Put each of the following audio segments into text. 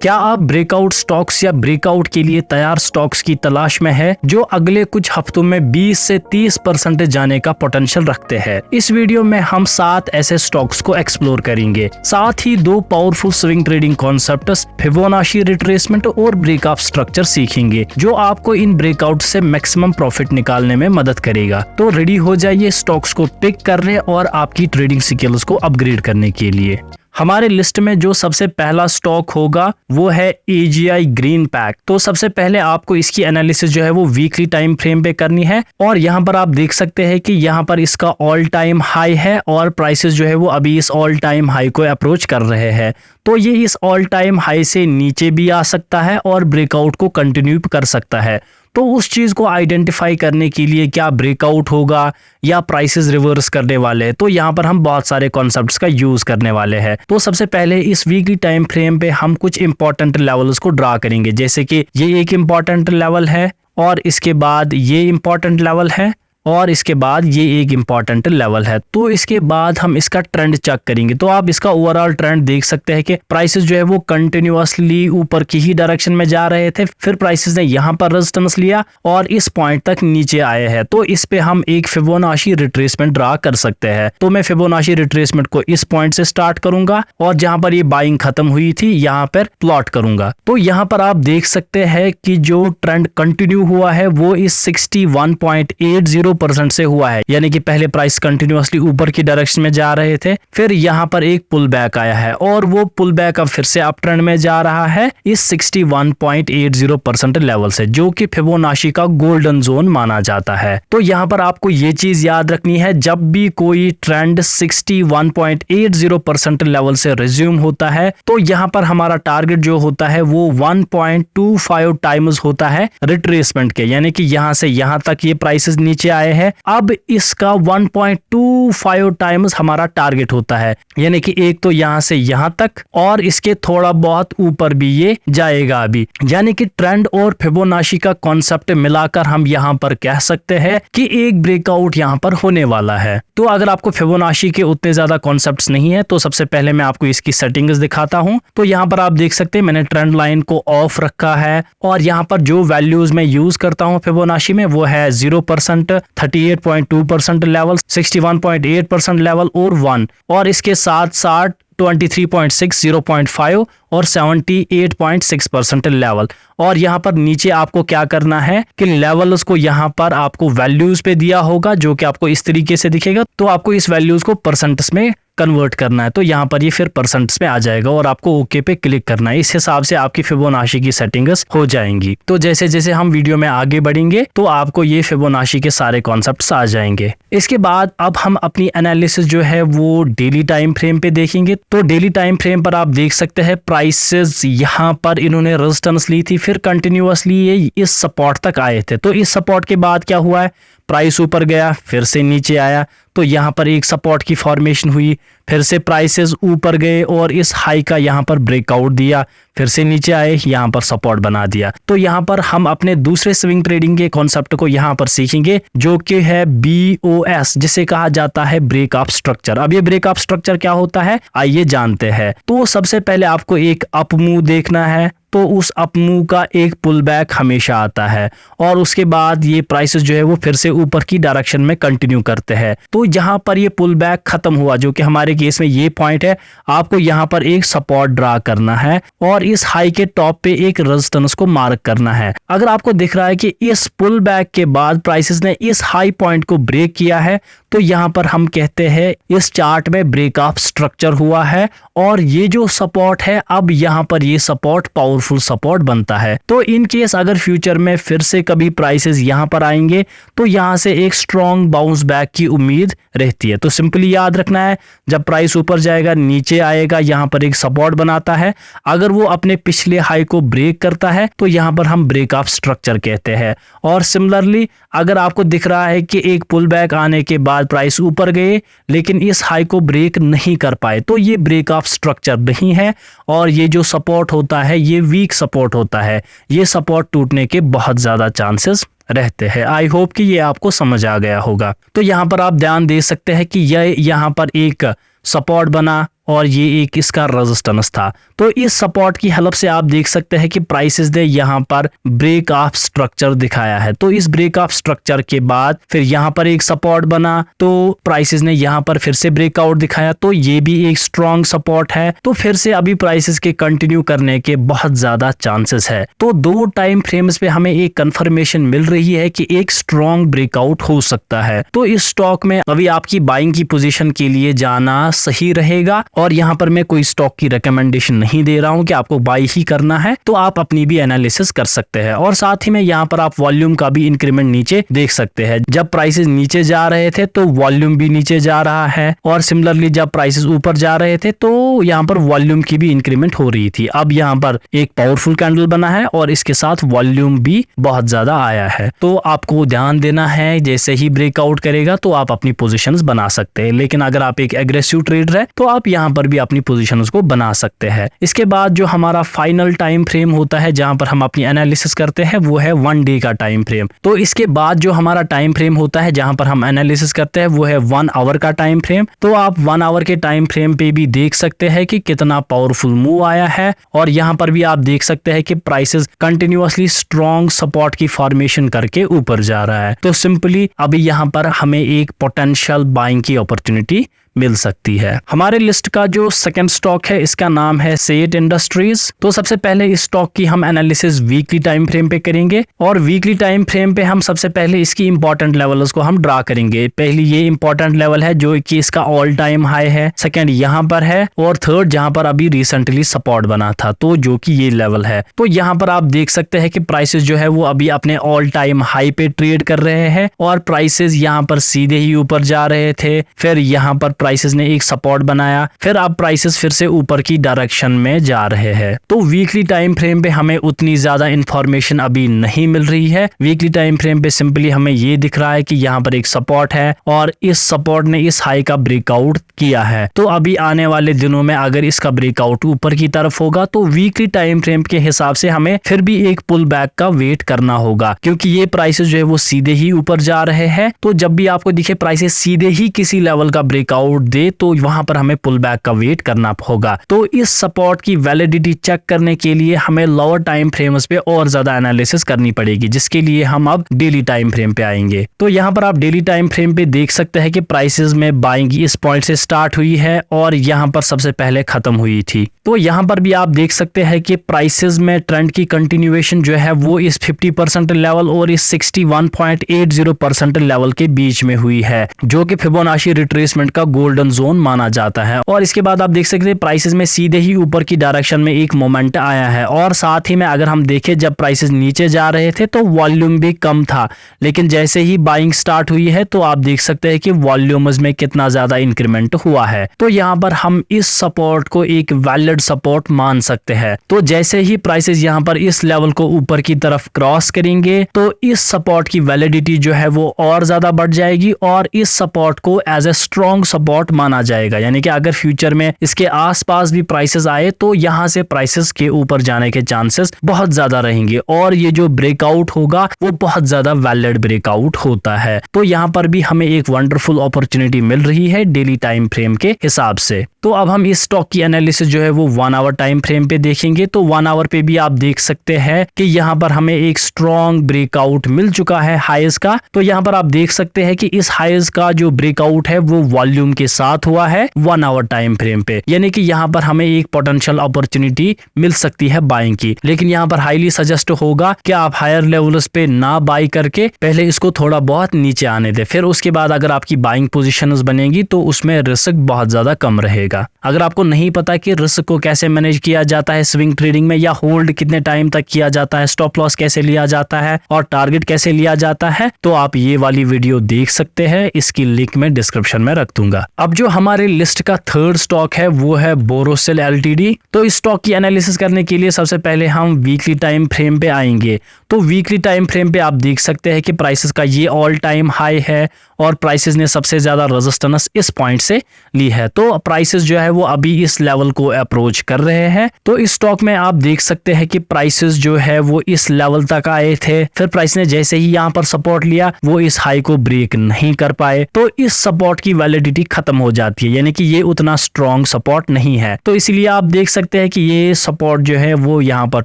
क्या आप breakout stocks या ब्रेकआउट के लिए तैयार स्टॉक्स की तलाश में है जो अगले कुछ हफ्तों में 20 से 30% जाने का पोटेंशियल रखते हैं? इस वीडियो में हम 7 ऐसे स्टॉक्स को एक्सप्लोर करेंगे, साथ ही 2 powerful swing trading concepts, Fibonacci retracement और ब्रेकआउट स्ट्रक्चर सीखेंगे जो आपको इन ब्रेकआउट से मैक्सिमम प्रॉफिट निकालने में मदद करेगा। तो रेडी हो जाइए स्टॉक्स को पिक करने और आपकी ट्रेडिंग स्किल्स को अपग्रेड करने के लिए। हमारे लिस्ट में जो सबसे पहला स्टॉक होगा वो है AGI ग्रीन पैक। तो सबसे पहले आपको इसकी एनालिसिस जो है वो वीकली टाइम फ्रेम पे करनी है और यहाँ पर आप देख सकते हैं कि यहाँ पर इसका ऑल टाइम हाई है और प्राइसेस जो है वो अभी इस ऑल टाइम हाई को अप्रोच कर रहे हैं। तो ये इस ऑल टाइम हाई से नीचे भी आ सकता है और ब्रेकआउट को कंटिन्यू कर सकता है। तो उस चीज को आइडेंटिफाई करने के लिए क्या ब्रेकआउट होगा या प्राइसेस रिवर्स करने वाले हैं, तो यहाँ पर हम बहुत सारे कॉन्सेप्ट्स का यूज करने वाले हैं। तो सबसे पहले इस वीकली टाइम फ्रेम पे हम कुछ इंपॉर्टेंट लेवल्स को ड्रा करेंगे, जैसे कि ये एक इंपॉर्टेंट लेवल है और इसके बाद ये इंपॉर्टेंट लेवल है और इसके बाद ये एक इंपॉर्टेंट लेवल है। तो इसके बाद हम इसका ट्रेंड चेक करेंगे। तो आप इसका ओवरऑल ट्रेंड देख सकते हैं कि प्राइसेस जो है वो कंटिन्यूअसली ऊपर की ही डायरेक्शन में जा रहे थे, फिर प्राइसेस ने यहाँ पर रेजिस्टेंस लिया और इस पॉइंट तक नीचे आए हैं। तो इस पे हम एक फिबोनाची रिट्रेसमेंट ड्रा कर सकते हैं। तो मैं फिबोनाची रिट्रेसमेंट को इस पॉइंट से स्टार्ट करूंगा और जहां पर ये बाइंग खत्म हुई थी यहाँ पर प्लॉट करूंगा। तो यहाँ पर आप देख सकते हैं कि जो ट्रेंड कंटिन्यू हुआ है वो इस 61.80% से हुआ है, यानी कि पहले प्राइस कंटिन्यूअसली ऊपर की डायरेक्शन में जा रहे थे, फिर यहाँ पर एक पुल बैक आया है और वो पुल बैक अब फिर से अप ट्रेंड में जा रहा है इस 61.80% लेवल से, जो कि फिबोनाची का गोल्डन जोन माना जाता है। तो यहाँ पर आपको ये चीज याद रखनी है, जब भी कोई ट्रेंड 61.80% लेवल से रिज्यूम होता है तो यहाँ पर हमारा टारगेट जो होता है वो 1.25 टाइम्स होता है रिट्रेसमेंट के, यानी कि यहाँ से यहाँ तक ये प्राइसेस नीचे आए हैं, अब इसका 1.25 टाइम्स हमारा टारगेट होता है, यानी कि एक तो यहां से यहां तक और इसके थोड़ा बहुत ऊपर भी ये जाएगा अभी। यानी कि ट्रेंड और फिबोनाची का कॉन्सेप्ट मिलाकर हम यहां पर कह सकते हैं कि एक ब्रेकआउट यहां पर होने वाला है। तो अगर आपको फिबोनाची के उतने ज्यादा कॉन्सेप्ट्स नहीं है तो सबसे पहले मैं आपको इसकी सेटिंग्स दिखाता हूं। तो यहाँ पर आप देख सकते हैं मैंने ट्रेंड लाइन को ऑफ रखा है और यहाँ पर जो वैल्यूज मैं यूज करता हूँ फिबोनाची में वो है 0%, 38.2% लेवल, 61.8% लेवल और 1, और इसके साथ साथ 23.6, 0.5 और 78.6% लेवल। और यहाँ पर नीचे आपको क्या करना है कि लेवल्स को यहाँ पर आपको वैल्यूज पे दिया होगा जो कि आपको इस तरीके से दिखेगा, तो आपको इस वैल्यूज को परसेंट्स में कन्वर्ट करना है। तो यहाँ पर ये फिर परसेंट्स में आ जाएगा और आपको ओके पे क्लिक करना है। इस हिसाब से आपकी फिबोनाची की सेटिंग्स हो जाएंगी। तो जैसे जैसे हम वीडियो में आगे बढ़ेंगे तो आपको ये फिबोनाची के सारे कॉन्सेप्ट्स आ जाएंगे। इसके बाद अब हम अपनी एनालिसिस जो है वो डेली टाइम फ्रेम पे देखेंगे। तो डेली टाइम फ्रेम पर आप देख सकते हैं प्राइसेस यहाँ पर इन्होंने रेजिस्टेंस ली थी, फिर कंटिन्यूअसली ये इस सपोर्ट तक आए थे। तो इस सपोर्ट के बाद क्या हुआ है, प्राइस ऊपर गया, फिर से नीचे आया, तो यहाँ पर एक सपोर्ट की फॉर्मेशन हुई, फिर से प्राइसेस ऊपर गए और इस हाई का यहाँ पर ब्रेकआउट दिया, फिर से नीचे आए, यहाँ पर सपोर्ट बना दिया। तो यहाँ पर हम अपने दूसरे स्विंग ट्रेडिंग के कॉन्सेप्ट को यहाँ पर सीखेंगे जो कि है BOS, जिसे कहा जाता है ब्रेकअप स्ट्रक्चर। अब ये ब्रेकअप स्ट्रक्चर क्या होता है आइए जानते हैं। तो सबसे पहले आपको एक अप मूव देखना है, तो उस अप मूव का एक पुल बैक हमेशा आता है और उसके बाद ये प्राइसेस जो है वो फिर से ऊपर की डायरेक्शन में कंटिन्यू करते हैं। तो जहां पर ये पुल बैक खत्म हुआ, जो कि हमारे केस में ये पॉइंट है, आपको यहाँ पर एक सपोर्ट ड्रा करना है और इस हाई के टॉप पे एक रेजिस्टेंस को मार्क करना है। अगर आपको दिख रहा है कि इस पुल बैक के बाद प्राइसेस ने इस हाई पॉइंट को ब्रेक किया है, तो यहाँ पर हम कहते हैं इस चार्ट में ब्रेकअप स्ट्रक्चर हुआ है और ये जो सपोर्ट है अब यहाँ पर ये सपोर्ट पावरफुल सपोर्ट बनता है। तो इन केस अगर फ्यूचर में फिर से कभी प्राइसेस यहाँ पर आएंगे तो यहाँ से एक स्ट्रॉन्ग बाउंस बैक की उम्मीद रहती है। तो सिंपली याद रखना है, जब प्राइस ऊपर जाएगा नीचे आएगा, यहाँ पर एक सपोर्ट बनाता है, अगर वो अपने पिछले हाई को ब्रेक करता है तो यहाँ पर हम ब्रेकअप स्ट्रक्चर कहते हैं। और सिमिलरली अगर आपको दिख रहा है कि एक पुल बैक आने के बाद प्राइस ऊपर गए लेकिन इस हाई को ब्रेक नहीं कर पाए, तो ये ब्रेकअप स्ट्रक्चर नहीं है और ये जो सपोर्ट होता है ये वीक सपोर्ट होता है, ये सपोर्ट टूटने के बहुत ज्यादा चांसेस रहते हैं। आई होप कि ये आपको समझ आ गया होगा। तो यहाँ पर आप ध्यान दे सकते हैं कि यह यहाँ पर एक सपोर्ट बना और ये एक इसका रेजिस्टेंस था। तो इस सपोर्ट की हेल्प से आप देख सकते हैं कि प्राइसेस ने यहाँ पर ब्रेक ऑफ स्ट्रक्चर दिखाया है। तो इस ब्रेक ऑफ स्ट्रक्चर के बाद फिर यहाँ पर एक सपोर्ट बना, तो प्राइसेस ने यहाँ पर फिर से ब्रेकआउट दिखाया, तो ये भी एक स्ट्रॉन्ग सपोर्ट है। तो फिर से अभी प्राइसेस के कंटिन्यू करने के बहुत ज्यादा चांसेस है। तो दो टाइम फ्रेम्स पे हमें एक कंफर्मेशन मिल रही है कि एक स्ट्रॉन्ग ब्रेकआउट हो सकता है। तो इस स्टॉक में अभी आपकी बाइंग की पोजीशन के लिए जाना सही रहेगा। और यहाँ पर मैं कोई स्टॉक की रिकमेंडेशन नहीं दे रहा हूँ कि आपको बाई ही करना है, तो आप अपनी भी एनालिसिस कर सकते हैं। और साथ ही में यहाँ पर आप वॉल्यूम का भी इंक्रीमेंट नीचे देख सकते हैं। जब प्राइसेस नीचे जा रहे थे तो वॉल्यूम भी नीचे जा रहा है, और सिमिलरली जब प्राइसेस ऊपर जा रहे थे तो यहाँ पर वॉल्यूम की भी इंक्रीमेंट हो रही थी। अब यहाँ पर एक पावरफुल कैंडल बना है और इसके साथ वॉल्यूम भी बहुत ज्यादा आया है। तो आपको ध्यान देना है, जैसे ही ब्रेकआउट करेगा तो आप अपनी पोजीशंस बना सकते हैं। लेकिन अगर आप एक एग्रेसिव ट्रेडर है तो आप यहाँ पर भी अपनी पोजीशंस को बना सकते हैं। इसके बाद जो हमारा फाइनल टाइम फ्रेम होता है जहां पर हम अपनी एनालिसिस करते हैं वो है 1 डे का टाइम फ्रेम। तो इसके बाद जो हमारा टाइम फ्रेम होता है जहां पर हम एनालिसिस करते हैं वो है 1 आवर का टाइम फ्रेम। तो आप 1 आवर के टाइम फ्रेम पे भी देख सकते हैं कि कितना पावरफुल मूव आया है, और यहाँ पर भी आप देख सकते हैं कि प्राइसेस कंटिन्यूअसली स्ट्रॉन्ग सपोर्ट की फॉर्मेशन करके ऊपर जा रहा है। तो सिंपली अभी यहाँ पर हमें एक पोटेंशियल बाइंग की अपॉर्चुनिटी मिल सकती है। हमारे लिस्ट का जो सेकंड स्टॉक है इसका नाम है सेट इंडस्ट्रीज। तो सबसे पहले इस स्टॉक की हम एनालिसिस वीकली टाइम फ्रेम पे करेंगे, और वीकली टाइम फ्रेम पे हम सबसे पहले इसकी इंपॉर्टेंट लेवल्स को हम ड्रा करेंगे। पहली ये इंपॉर्टेंट लेवल है जो कि इसका ऑल टाइम हाई है, सेकंड यहाँ पर है, और थर्ड जहां पर अभी रिसेंटली सपोर्ट बना था तो जो कि ये लेवल है। तो यहाँ पर आप देख सकते हैं कि प्राइसेस जो है वो अभी अपने ऑल टाइम हाई पे ट्रेड कर रहे हैं, और प्राइसेस यहाँ पर सीधे ही ऊपर जा रहे थे। फिर यहाँ पर प्राइसेस ने एक सपोर्ट बनाया, फिर अब प्राइसेस फिर से ऊपर की डायरेक्शन में जा रहे हैं। तो वीकली टाइम फ्रेम पे हमें उतनी ज्यादा इंफॉर्मेशन अभी नहीं मिल रही है। वीकली टाइम फ्रेम पे सिंपली हमें ये दिख रहा है कि यहाँ पर एक सपोर्ट है, और इस सपोर्ट ने इस हाई का ब्रेकआउट किया है। तो अभी आने वाले दिनों में अगर इसका ब्रेकआउट ऊपर की तरफ होगा तो वीकली टाइम फ्रेम के हिसाब से हमें फिर भी एक पुल बैक का वेट करना होगा, क्योंकि ये प्राइसेस जो है वो सीधे ही ऊपर जा रहे हैं। तो जब भी आपको दिखे प्राइसेस सीधे ही किसी लेवल का ब्रेकआउट दे तो वहां पर हमें पुल बैक का वेट करना होगा। तो इस सपोर्ट की वैलिडिटी चेक करने के लिए हमें लोअर टाइम फ्रेम्स पे और ज्यादा एनालिसिस करनी पड़ेगी, जिसके लिए हम अब डेली टाइम फ्रेम पे आएंगे। तो यहाँ पर आप डेली टाइम फ्रेम पे देख सकते हैं कि प्राइसेस में बाइंग इस पॉइंट से स्टार्ट हुई है और यहाँ पर सबसे पहले खत्म हुई थी। तो यहाँ पर भी आप देख सकते हैं कि प्राइसेस में ट्रेंड की कंटिन्यूएशन जो है वो इस 50% लेवल और इस 61.80% लेवल के बीच में हुई है, जो कि फिबोनाची रिट्रेसमेंट का गोल्डन जोन माना जाता है। और इसके बाद आप देख सकते हैं प्राइसेस में सीधे ही ऊपर की डायरेक्शन में एक मोमेंट आया है, और साथ ही में अगर हम देखें जब प्राइसेस नीचे जा रहे थे तो वॉल्यूम भी कम था, लेकिन जैसे ही बाइंग स्टार्ट हुई है तो आप देख सकते हैं कि वॉल्यूम्स में कितना ज्यादा इंक्रीमेंट हुआ है। तो यहाँ पर हम इस सपोर्ट को एक वैलिड सपोर्ट मान सकते हैं। तो जैसे ही प्राइसेस यहाँ पर इस लेवल को ऊपर की तरफ क्रॉस करेंगे तो इस सपोर्ट की वैलिडिटी जो है वो और ज्यादा बढ़ जाएगी, और इस सपोर्ट को एज ए स्ट्रॉन्ग सपोर्ट माना जाएगा। यानी कि अगर फ्यूचर में इसके आसपास भी प्राइसेस आए तो यहाँ से प्राइसेस के ऊपर जाने के चांसेस बहुत ज्यादा रहेंगे, और ये जो ब्रेकआउट होगा वो बहुत ज्यादा वैलिड ब्रेकआउट होता है। तो यहाँ पर भी हमें एक वंडरफुल अपॉर्चुनिटी मिल रही है डेली टाइम फ्रेम के हिसाब से। तो अब हम इस स्टॉक की एनालिसिस जो है वो 1 आवर टाइम फ्रेम पे देखेंगे। तो 1 आवर पे भी आप देख सकते हैं कि यहाँ पर हमें एक स्ट्रॉन्ग ब्रेकआउट मिल चुका है हाईज का। तो यहाँ पर आप देख सकते हैं कि इस हाईज का जो ब्रेकआउट है वो वॉल्यूम के साथ हुआ है 1 आवर टाइम फ्रेम पे, यानी कि यहाँ पर हमें एक पोटेंशियल अपॉर्चुनिटी मिल सकती है बाइंग की। लेकिन यहाँ पर हाईली सजेस्ट होगा कि आप हायर लेवल्स पे ना बाई करके पहले इसको थोड़ा बहुत नीचे आने दे, फिर उसके बाद अगर आपकी बाइंग पोजीशंस बनेगी तो उसमें रिस्क बहुत ज्यादा कम रहेगा। अगर आपको नहीं पता कि रिस्क को कैसे मैनेज किया जाता है स्विंग ट्रेडिंग में, या होल्ड कितने टाइम तक किया जाता है, स्टॉप लॉस कैसे लिया जाता है और टारगेट कैसे लिया जाता है, तो आप ये वाली वीडियो देख सकते हैं। इसकी लिंक मैं डिस्क्रिप्शन में रख दूंगा। अब जो हमारे लिस्ट का थर्ड स्टॉक है वो है बोरोसिल एलटीडी। तो इस स्टॉक की एनालिसिस करने के लिए सबसे पहले हम वीकली टाइम फ्रेम पे आएंगे। तो वीकली टाइम फ्रेम पे आप देख सकते हैं कि प्राइसेस का ये ऑल टाइम हाई है, और प्राइसेस ने सबसे ज्यादा रेजिस्टेंस इस पॉइंट से ली है। तो प्राइसेस प्राइसेस जो है वो अभी इस लेवल को अप्रोच कर रहे हैं। तो इस स्टॉक में आप देख सकते हैं कि प्राइसेस जो है वो इस लेवल तक आए थे, फिर प्राइस ने जैसे ही यहाँ पर सपोर्ट लिया वो इस हाई को ब्रेक नहीं कर पाए, तो इस सपोर्ट की वैलिडिटी खत्म हो जाती है, यानी कि ये उतना स्ट्रॉन्ग सपोर्ट नहीं है। तो इसीलिए आप देख सकते हैं कि ये सपोर्ट जो है वो यहाँ पर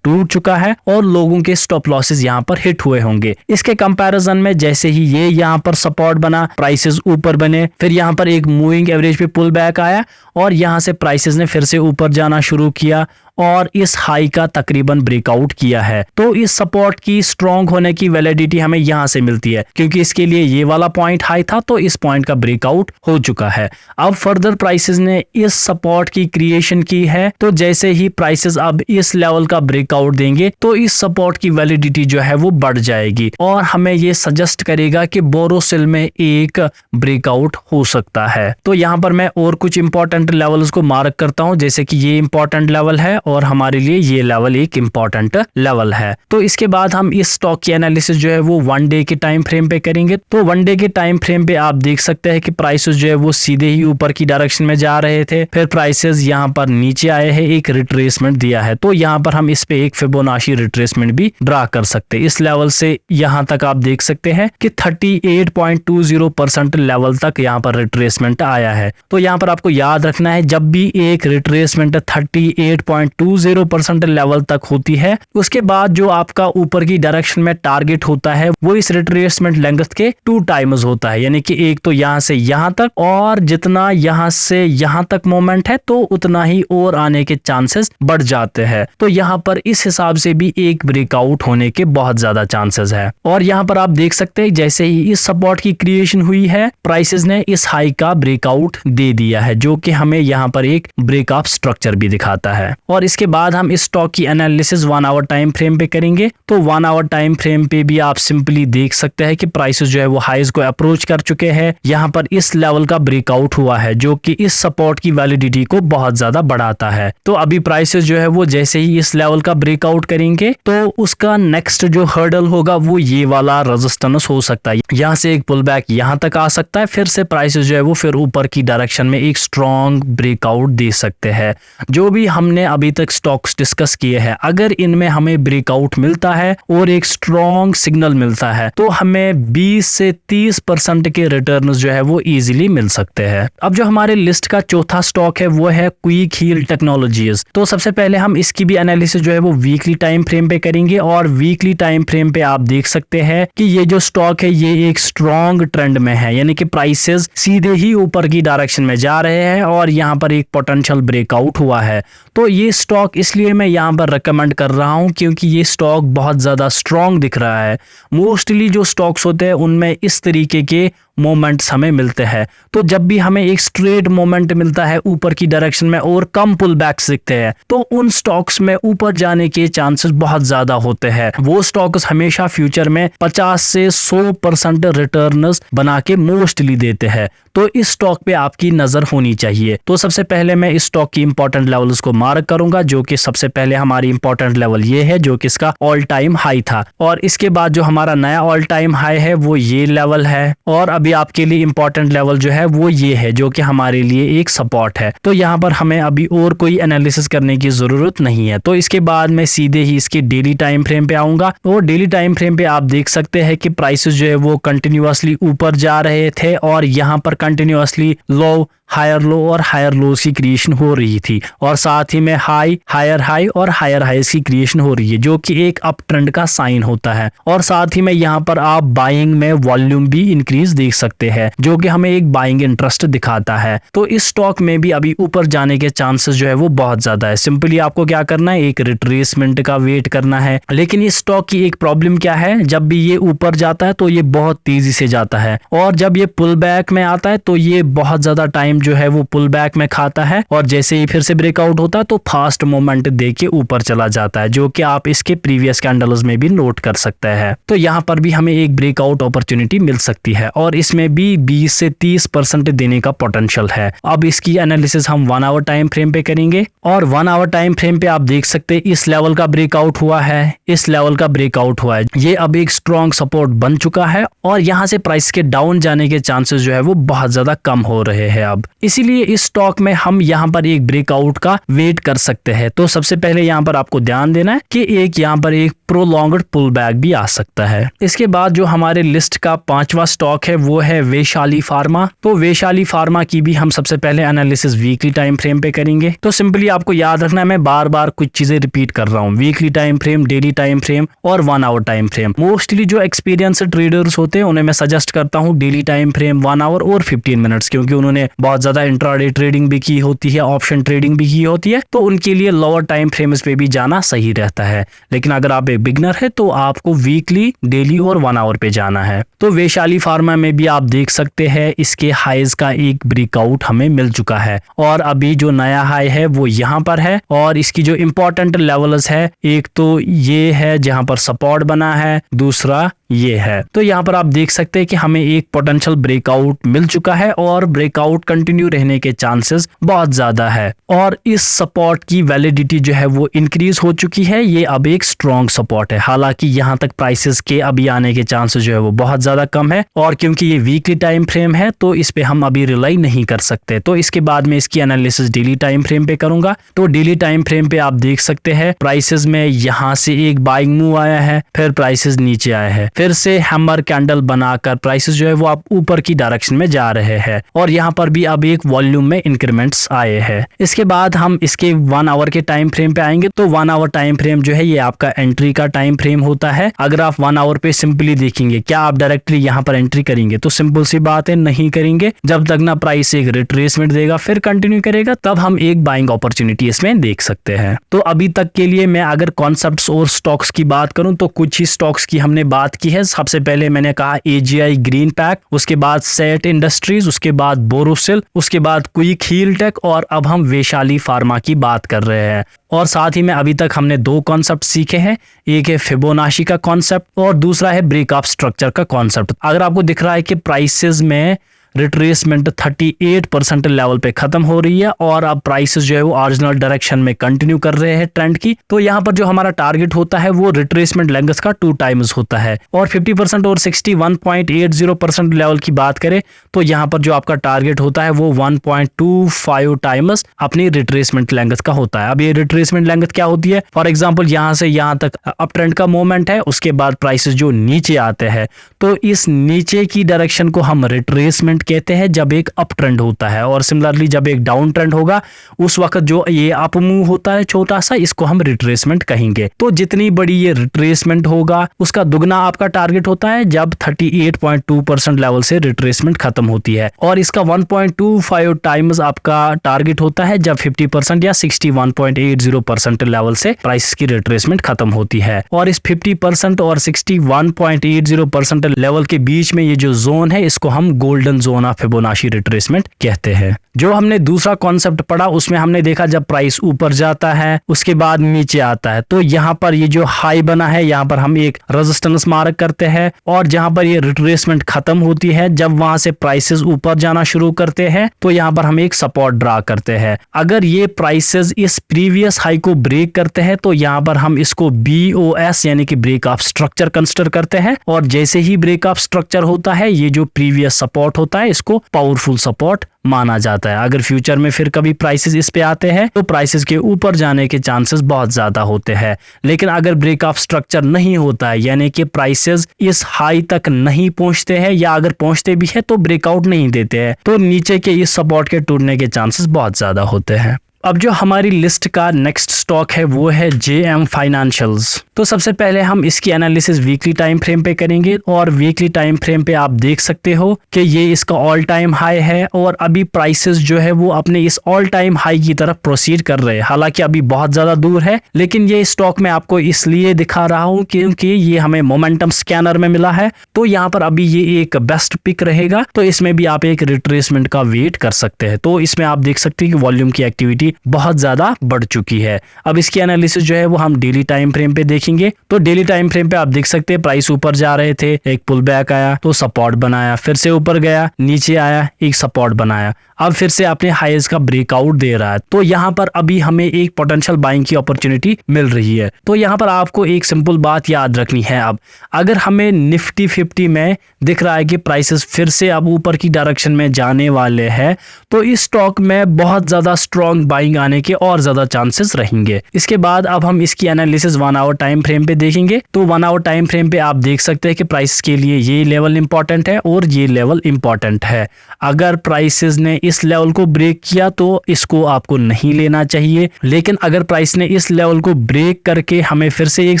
टूट चुका है और लोगों के स्टॉप लॉसेस यहाँ पर हिट हुए होंगे। इसके कंपैरिजन में जैसे ही ये यहाँ पर सपोर्ट बना, प्राइसेस ऊपर बने, फिर यहाँ पर एक मूविंग एवरेज पे पुल बैक आया और यहाँ से प्राइसेस ने फिर से ऊपर जाना शुरू किया और इस हाई का तकरीबन ब्रेकआउट किया है। तो इस सपोर्ट की स्ट्रॉन्ग होने की वैलिडिटी हमें यहाँ से मिलती है, क्योंकि इसके लिए ये वाला पॉइंट हाई था, तो इस पॉइंट का ब्रेकआउट हो चुका है। अब फर्दर प्राइसेस ने इस सपोर्ट की क्रिएशन की है, तो जैसे ही प्राइसेस अब इस लेवल का ब्रेकआउट देंगे तो इस सपोर्ट की वैलिडिटी जो है वो बढ़ जाएगी और हमें ये सजेस्ट करेगा कि बोरोसिल में एक ब्रेकआउट हो सकता है। तो यहाँ पर मैं और कुछ इंपॉर्टेंट लेवल्स को मार्क करता हूँ, जैसे कि ये इंपॉर्टेंट लेवल है और हमारे लिए ये लेवल एक इंपॉर्टेंट लेवल है। तो इसके बाद हम इस स्टॉक की एनालिसिस जो है वो 1 डे के टाइम फ्रेम पे करेंगे। तो 1 डे के टाइम फ्रेम पे आप देख सकते हैं कि प्राइसेस जो है वो सीधे ही ऊपर की डायरेक्शन में जा रहे थे, फिर प्राइसेस यहाँ पर नीचे आए हैं, एक रिट्रेसमेंट दिया है। तो यहाँ पर हम इस पे एक फिबोनाची रिट्रेसमेंट भी ड्रा कर सकते हैं। इस लेवल से यहाँ तक आप देख सकते हैं कि 38.20% लेवल तक यहाँ पर रिट्रेसमेंट आया है। तो यहाँ पर आपको याद रखना है, जब भी एक रिट्रेसमेंट 38.20% लेवल तक होती है, उसके बाद जो आपका ऊपर की डायरेक्शन में टारगेट होता है वो इस रिट्रेसमेंट लेंथ के 2 टाइम्स होता है, यानी कि एक तो यहाँ से यहाँ तक, और जितना यहाँ से यहाँ तक मोमेंट है तो उतना ही और आने के चांसेस बढ़ जाते हैं। तो यहाँ पर इस हिसाब से भी एक ब्रेकआउट होने के बहुत ज्यादा चांसेस है। और यहाँ पर आप देख सकते हैं जैसे ही इस सपोर्ट की क्रिएशन हुई है, प्राइसेस ने इस हाई का ब्रेकआउट दे दिया है, जो कि हमें यहाँ पर एक ब्रेकअप स्ट्रक्चर भी दिखाता है। और इसके बाद हम इस स्टॉक की एनालिसिस 1 आवर टाइम फ्रेम पे करेंगे। तो 1 आवर टाइम फ्रेम पे भी आप सिंपली देख सकते हैं कि प्राइसेस जो है वो हाईज को अप्रोच कर चुके हैं। यहाँ पर इस लेवल का ब्रेकआउट हुआ है, जो कि इस सपोर्ट की वैलिडिटी को बहुत ज्यादा बढ़ाता है। तो अभी प्राइसेस जो है वो जैसे ही इस लेवल का ब्रेकआउट करेंगे तो उसका नेक्स्ट जो हर्डल होगा वो ये वाला रेजिस्टेंस हो सकता है। यहाँ से एक पुल बैक यहाँ तक आ सकता है, फिर से प्राइसेस जो है वो फिर ऊपर की डायरेक्शन में एक स्ट्रॉन्ग ब्रेकआउट दे सकते हैं। जो भी हमने अभी तक स्टॉक्स डिस्कस किए हैं, अगर इनमें हमें ब्रेकआउट मिलता है और एक स्ट्रॉन्ग सिग्नल मिलता है तो हमें 20 से 30% के रिटर्न्स जो है वो इजीली मिल सकते हैं। अब जो हमारे लिस्ट का चौथा स्टॉक है वो है क्विक हील टेक्नोलॉजीज। तो सबसे पहले हम इसकी भी एनालिसिस जो है वो वीकली टाइम फ्रेम पे करेंगे और वीकली टाइम फ्रेम पे आप देख सकते हैं कि ये जो स्टॉक है ये एक स्ट्रॉन्ग ट्रेंड में है, यानी कि प्राइसेस सीधे ही ऊपर की डायरेक्शन में जा रहे हैं और यहाँ पर एक पोटेंशियल ब्रेकआउट हुआ है। तो ये स्टॉक इसलिए मैं यहाँ पर रिकमेंड कर रहा हूँ क्योंकि ये स्टॉक बहुत ज्यादा स्ट्रॉन्ग दिख रहा है। मोस्टली जो स्टॉक्स होते हैं उनमें इस तरीके के मोमेंट्स हमें मिलते हैं। तो जब भी हमें एक स्ट्रेट मोमेंट मिलता है ऊपर की डायरेक्शन में और कम पुल बैक्स दिखते हैं तो उन स्टॉक्स में ऊपर जाने के चांसेस बहुत ज्यादा होते हैं। वो स्टॉक्स हमेशा फ्यूचर में 50 से 100% रिटर्न्स बना के मोस्टली देते हैं। तो इस स्टॉक पे आपकी नजर होनी चाहिए। तो सबसे पहले मैं इस स्टॉक की इंपॉर्टेंट लेवल्स को मार्क करूंगा, जो कि सबसे पहले हमारी इंपॉर्टेंट लेवल ये है जो कि इसका ऑल टाइम हाई था, और इसके बाद जो हमारा नया ऑल टाइम हाई है वो ये लेवल है, और अभी आपके लिए इंपॉर्टेंट लेवल जो है वो ये है जो कि हमारे लिए एक सपोर्ट है। तो यहाँ पर हमें अभी और कोई एनालिसिस करने की जरूरत नहीं है। तो इसके बाद मैं सीधे ही इसके डेली टाइम फ्रेम पे आऊंगा। और डेली टाइम फ्रेम पे आप देख सकते हैं कि प्राइसेस जो है वो कंटिन्यूअसली ऊपर जा रहे थे और यहाँ पर कंटिन्यूअसली लो हायर लो और हायर लो की क्रिएशन हो रही थी, और साथ ही में हाई हायर हाई और हायर हाई की क्रिएशन हो रही है, जो कि एक अप ट्रेंड का साइन होता है। और साथ ही में यहाँ पर आप बाइंग में वॉल्यूम भी इंक्रीज देख सकते हैं, जो कि हमें एक बाइंग इंटरेस्ट दिखाता है। तो इस स्टॉक में भी अभी ऊपर जाने के चांसेस जो है वो बहुत ज्यादा है। सिंपली आपको क्या करना है, एक रिट्रेसमेंट का वेट करना है। लेकिन इस स्टॉक की एक प्रॉब्लम क्या है, जब भी ये ऊपर जाता है तो ये बहुत तेजी से जाता है, और जब ये पुल बैक में आता है तो ये बहुत ज्यादा टाइम जो है वो पुल बैक में खाता है, और जैसे ही फिर से ब्रेकआउट होता है तो फास्ट मोमेंट देके ऊपर चला जाता है, जो कि आप इसके प्रीवियस कैंडल्स में भी नोट कर सकते हैं। तो यहाँ पर भी हमें एक ब्रेकआउट अपॉर्चुनिटी मिल सकती है, और इसमें भी 20 से 30% देने का पोटेंशियल है। अब इसकी एनालिसिस हम 1 आवर टाइम फ्रेम पे करेंगे, और 1 आवर टाइम फ्रेम पे आप देख सकते हैं इस लेवल का ब्रेकआउट हुआ है, इस लेवल का ब्रेकआउट हुआ है, ये अब एक स्ट्रॉन्ग सपोर्ट बन चुका है, और यहाँ से प्राइस के डाउन जाने के चांसेस जो है वो बहुत ज्यादा कम हो रहे हैं अब। इसीलिए इस स्टॉक में हम यहाँ पर एक ब्रेकआउट का वेट कर सकते हैं। तो सबसे पहले यहाँ पर आपको ध्यान देना है कि एक यहाँ पर एक प्रोलॉन्ग्ड पुल बैक भी आ सकता है। इसके बाद जो हमारे लिस्ट का 5वां स्टॉक है वो है वैशाली फार्मा। तो वैशाली फार्मा की भी हम सबसे पहले एनालिसिस वीकली टाइम फ्रेम पे करेंगे। तो सिंपली आपको याद रखना है, मैं बार बार कुछ चीजें रिपीट कर रहा हूँ, weekly time frame, daily time frame और 1 आवर टाइम फ्रेम। मोस्टली जो एक्सपीरियंस ट्रेडर्स होते हैं उन्हें मैं सजेस्ट करता हूँ डेली टाइम फ्रेम, 1 आवर और 15 मिनट्स, क्योंकि उन्होंने बहुत ज्यादा इंट्राडे ट्रेडिंग भी की होती है, ऑप्शन ट्रेडिंग भी की होती है, तो उनके लिए लोअर टाइम फ्रेम्स पे भी जाना सही रहता है। लेकिन अगर आप एक बिगनर है तो आपको वीकली, डेली और 1 आवर पे जाना है। तो वैशाली फार्मा में भी आप देख सकते हैं इसके हाईज का एक ब्रेकआउट हमें मिल चुका है और अभी जो नया हाई है वो यहाँ पर है। और इसकी जो इंपॉर्टेंट लेवल्स है, एक तो ये है जहां पर सपोर्ट बना है, दूसरा ये है। तो यहाँ पर आप देख सकते हैं कि हमें एक पोटेंशियल ब्रेकआउट मिल चुका है और ब्रेकआउट कंटिन्यू रहने के चांसेस बहुत ज्यादा है और इस सपोर्ट की वैलिडिटी जो है वो इंक्रीज हो चुकी है। ये अब एक स्ट्रॉन्ग सपोर्ट है। हालांकि यहाँ तक प्राइसेस के अभी आने के चांसेस जो है वो बहुत ज्यादा कम है और क्योंकि ये वीकली टाइम फ्रेम है तो इस पे हम अभी रिलाई नहीं कर सकते। तो इसके बाद में इसकी एनालिसिस डेली टाइम फ्रेम पे करूंगा। तो डेली टाइम फ्रेम पे आप देख सकते हैं प्राइसेस में यहाँ से एक बाइंग मूव आया है, फिर प्राइसेस नीचे आए हैं, फिर से हैमर कैंडल बनाकर प्राइसेस जो है वो आप ऊपर की डायरेक्शन में जा रहे हैं और यहाँ पर भी अब एक वॉल्यूम में इंक्रीमेंट्स आए हैं। इसके बाद हम इसके 1 आवर के टाइम फ्रेम पे आएंगे। तो 1 आवर टाइम फ्रेम जो है ये आपका एंट्री का टाइम फ्रेम होता है। अगर आप 1 आवर पे सिंपली देखेंगे, क्या आप डायरेक्टली यहाँ पर एंट्री करेंगे? तो सिंपल सी बात है, नहीं करेंगे। जब तक ना प्राइस एक रिट्रेसमेंट देगा फिर कंटिन्यू करेगा, तब हम एक बाइंग अपॉर्चुनिटी इसमें देख सकते हैं। तो अभी तक के लिए मैं अगर कॉन्सेप्ट्स और स्टॉक्स की बात करूं तो कुछ ही स्टॉक्स की हमने बात की है। सबसे पहले मैंने कहा AGI ग्रीन पैक, उसके बाद सेट इंडस्ट्रीज, उसके बाद बोरोसिल, उसके बाद क्विक हील टेक और अब हम वैशाली फार्मा की बात कर रहे हैं। और साथ ही में अभी तक हमने 2 कॉन्सेप्ट सीखे हैं, एक है फिबोनाची का कॉन्सेप्ट और दूसरा है ब्रेकअप स्ट्रक्चर का कॉन्सेप्ट। अगर आपको दिख रहा है कि प्राइसेस में रिट्रेसमेंट 38% लेवल पे खत्म हो रही है और अब प्राइसेस जो है वो ओरिजिनल डायरेक्शन में कंटिन्यू कर रहे हैं ट्रेंड की, तो यहाँ पर जो हमारा टारगेट होता है वो रिट्रेसमेंट लेंथ का 2 टाइम्स होता है। और 50% और 61.80% लेवल की बात करें तो यहाँ पर जो आपका टारगेट होता है वो 1.25 टाइम्स अपनी रिट्रेसमेंट लेंथ का होता है। अब ये रिट्रेसमेंट लेंथ क्या होती है? फॉर एग्जाम्पल यहाँ से यहाँ तक अप ट्रेंड का मूवमेंट है, उसके बाद प्राइसेस जो नीचे आते हैं तो इस नीचे की डायरेक्शन को हम रिट्रेसमेंट कहते हैं जब एक अप ट्रेंड होता है। और सिमिलरली जब एक डाउन ट्रेंड होगा उस वक्त जो ये अप मूव होता है छोटा सा, इसको हम रिट्रेसमेंट कहेंगे। तो जितनी बड़ी ये रिट्रेसमेंट होगा उसका दुगना आपका टारगेट होता है जब 38.2% लेवल से रिट्रेसमेंट खत्म होती है और इसका 1.25 टाइम्स आपका टारगेट होता है जब 50% या 61.80% लेवल से प्राइस की रिट्रेसमेंट खत्म होती है। और इस 50% और 61.80% लेवल के बीच में ये जो जोन है इसको हम golden zone of Fibonacci retracement कहते हैं। जो हमने दूसरा कॉन्सेप्ट पढ़ा उसमें हमने देखा जब प्राइस ऊपर जाता है उसके बाद नीचे आता है तो यहाँ पर ये जो हाई बना है यहाँ पर हम एक रेजिस्टेंस मार्क करते हैं और जहाँ पर ये रिट्रेसमेंट खत्म होती है, जब वहां से प्राइसेस ऊपर जाना शुरू करते हैं तो यहाँ पर हम एक सपोर्ट ड्रा करते हैं। अगर ये प्राइसेस इस प्रीवियस हाई को ब्रेक करते हैं तो यहाँ पर हम इसको BOS यानी कि ब्रेक ऑफ स्ट्रक्चर कंसिडर करते हैं और जैसे ही ब्रेक ऑफ स्ट्रक्चर होता है ये जो प्रीवियस सपोर्ट होता है इसको पावरफुल सपोर्ट माना जाता है। अगर फ्यूचर में फिर कभी प्राइसेस इस पे आते हैं तो प्राइसेस के ऊपर जाने के चांसेस बहुत ज्यादा होते हैं। लेकिन अगर ब्रेक ऑफ स्ट्रक्चर नहीं होता है यानी कि प्राइसेस इस हाई तक नहीं पहुंचते हैं या अगर पहुंचते भी है तो ब्रेकआउट नहीं देते हैं तो नीचे के इस सपोर्ट के टूटने के चांसेस बहुत ज्यादा होते हैं। अब जो हमारी लिस्ट का नेक्स्ट स्टॉक है वो है JM फाइनेंशियल्स। तो सबसे पहले हम इसकी एनालिसिस वीकली टाइम फ्रेम पे करेंगे और वीकली टाइम फ्रेम पे आप देख सकते हो कि ये इसका ऑल टाइम हाई है और अभी प्राइसेस जो है वो अपने इस ऑल टाइम हाई की तरफ प्रोसीड कर रहे हैं। हालांकि अभी बहुत ज्यादा दूर है लेकिन ये स्टॉक मैं आपको इसलिए दिखा रहा हूँ क्योंकि ये हमें मोमेंटम स्कैनर में मिला है तो यहाँ पर अभी ये एक बेस्ट पिक रहेगा। तो इसमें भी आप एक रिट्रेसमेंट का वेट कर सकते हैं। तो इसमें आप देख सकते हैं कि वॉल्यूम की एक्टिविटी बहुत ज्यादा बढ़ चुकी है। अब इसकी एनालिसिस जो है वो हम डेली टाइम फ्रेम पे देखेंगे। तो डेली टाइम फ्रेम पे आप देख सकते हैं प्राइस ऊपर जा रहे थे, एक पुल बैक आया तो सपोर्ट बनाया, फिर से ऊपर गया, नीचे आया, एक सपोर्ट बनाया। अब फिर से अपने हाईज का ब्रेकआउट दे रहा है, तो यहाँ पर अभी हमें एक पोटेंशियल बाइंग की अपॉर्चुनिटी मिल रही है। तो यहाँ पर आपको एक सिंपल बात याद रखनी है। अब अगर हमें निफ्टी 50 में दिख रहा है कि प्राइसेस फिर से अब ऊपर की डायरेक्शन में जाने वाले हैं, तो इस स्टॉक में बहुत ज्यादा स्ट्रॉन्ग बाइंग आने के और ज्यादा चांसेस रहेंगे। इसके बाद अब हम इसकी एनालिसिस 1 आवर टाइम फ्रेम पे देखेंगे। तो 1 आवर टाइम फ्रेम पे आप देख सकते हैं कि प्राइस के लिए ये लेवल इंपॉर्टेंट है और ये लेवल इंपॉर्टेंट है। अगर प्राइसेस ने इस लेवल को ब्रेक किया तो इसको आपको नहीं लेना चाहिए, लेकिन अगर प्राइस ने इस लेवल को ब्रेक करके हमें फिर से एक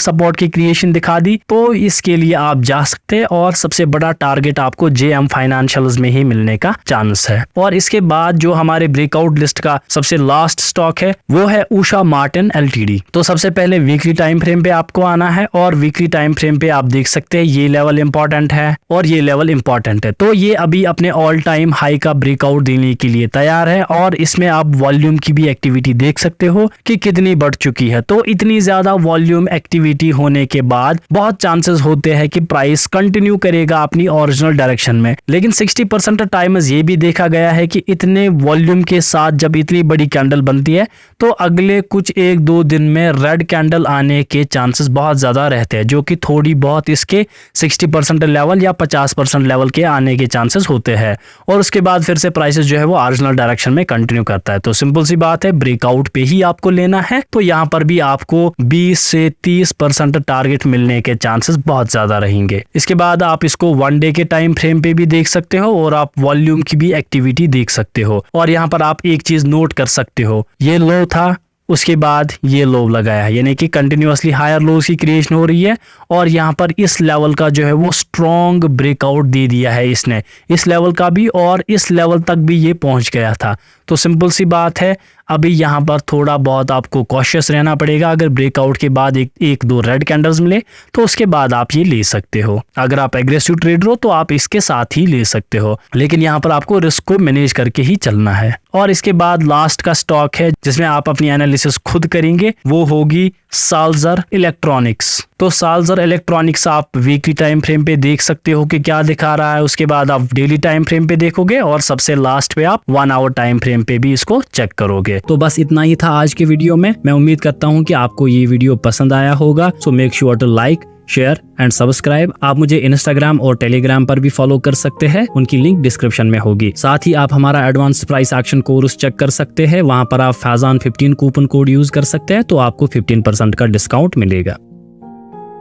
सपोर्ट की क्रिएशन दिखा दी तो इसके लिए आप जा सकते हैं और सबसे बड़ा टारगेट आपको JM फाइनेंशियल्स में ही मिलने का चांस है। और इसके बाद जो हमारे ब्रेकआउट लिस्ट का सबसे लास्ट स्टॉक है वो है उषा मार्टिन LTD। तो सबसे पहले वीकली टाइम फ्रेम पे आपको आना है और वीकली टाइम फ्रेम पे आप देख सकते हैं ये लेवल इंपॉर्टेंट है और ये लेवल इंपॉर्टेंट है। तो ये अभी अपने ऑल टाइम हाई का ब्रेकआउट देने के लिए तैयार है और इसमें आप वॉल्यूम की भी एक्टिविटी देख सकते हो कि कितनी बढ़ चुकी है। तो इतनी ज्यादा वॉल्यूम एक्टिविटी होने के बाद बहुत चांसेस होते हैं कि प्राइस कंटिन्यू करेगा अपनी ओरिजिनल डायरेक्शन में, लेकिन 60% टाइम्स ये भी देखा गया है कि इतने वॉल्यूम के साथ जब इतनी बड़ी कैंडल बनती है तो अगले कुछ 1-2 दिन में रेड कैंडल आने के चांसेस बहुत ज्यादा रहते हैं, जो कि थोड़ी बहुत इसके 60% लेवल या 50% लेवल के आने के चांसेस होते हैं और उसके बाद फिर से प्राइसेस जो है वो ओरिजिनल डायरेक्शन में कंटिन्यू करता है। तो सिंपल सी बात है, ब्रेकआउट पे ही आपको लेना है। तो यहाँ पर भी आपको 20 से 30% टारगेट मिलने के चांसेस बहुत ज्यादा रहेंगे। इसके बाद आप इसको 1 डे के टाइम फ्रेम पे भी देख सकते हो और आप वॉल्यूम की भी एक्टिविटी देख सकते हो। और यहाँ पर आप एक चीज नोट कर सकते हो, ये लो था, उसके बाद ये लो लगाया है, यानी कि कंटिन्यूअसली हायर लोज की क्रिएशन हो रही है और यहाँ पर इस लेवल का जो है वो स्ट्रॉन्ग ब्रेकआउट दे दिया है इसने, इस लेवल का भी और इस लेवल तक भी ये पहुंच गया था। तो सिंपल सी बात है, अभी यहाँ पर थोड़ा बहुत आपको कॉशियस रहना पड़ेगा। अगर ब्रेकआउट के बाद एक दो रेड कैंडल्स मिले तो उसके बाद आप ये ले सकते हो। अगर आप एग्रेसिव ट्रेडर हो तो आप इसके साथ ही ले सकते हो, लेकिन यहाँ पर आपको रिस्क को मैनेज करके ही चलना है। और इसके बाद लास्ट का स्टॉक है जिसमें आप अपनी एनालिसिस खुद करेंगे, वो होगी साल्जर इलेक्ट्रॉनिक्स। तो साल्जर इलेक्ट्रॉनिक्स आप वीकली टाइम फ्रेम पे देख सकते हो कि क्या दिखा रहा है, उसके बाद आप डेली टाइम फ्रेम पे देखोगे और सबसे लास्ट पे आप 1 आवर टाइम फ्रेम पे भी इसको चेक करोगे। तो बस इतना ही था आज के वीडियो में। मैं उम्मीद करता हूँ कि आपको ये वीडियो पसंद आया होगा। So make sure to like, share and subscribe. आप मुझे इंस्टाग्राम और टेलीग्राम पर भी फॉलो कर सकते हैं, उनकी लिंक डिस्क्रिप्शन में होगी। साथ ही आप हमारा advance price action course check कर सकते हैं, वहां पर आप फैजान 15 कूपन कोड यूज कर सकते हैं तो आपको 15% का डिस्काउंट मिलेगा।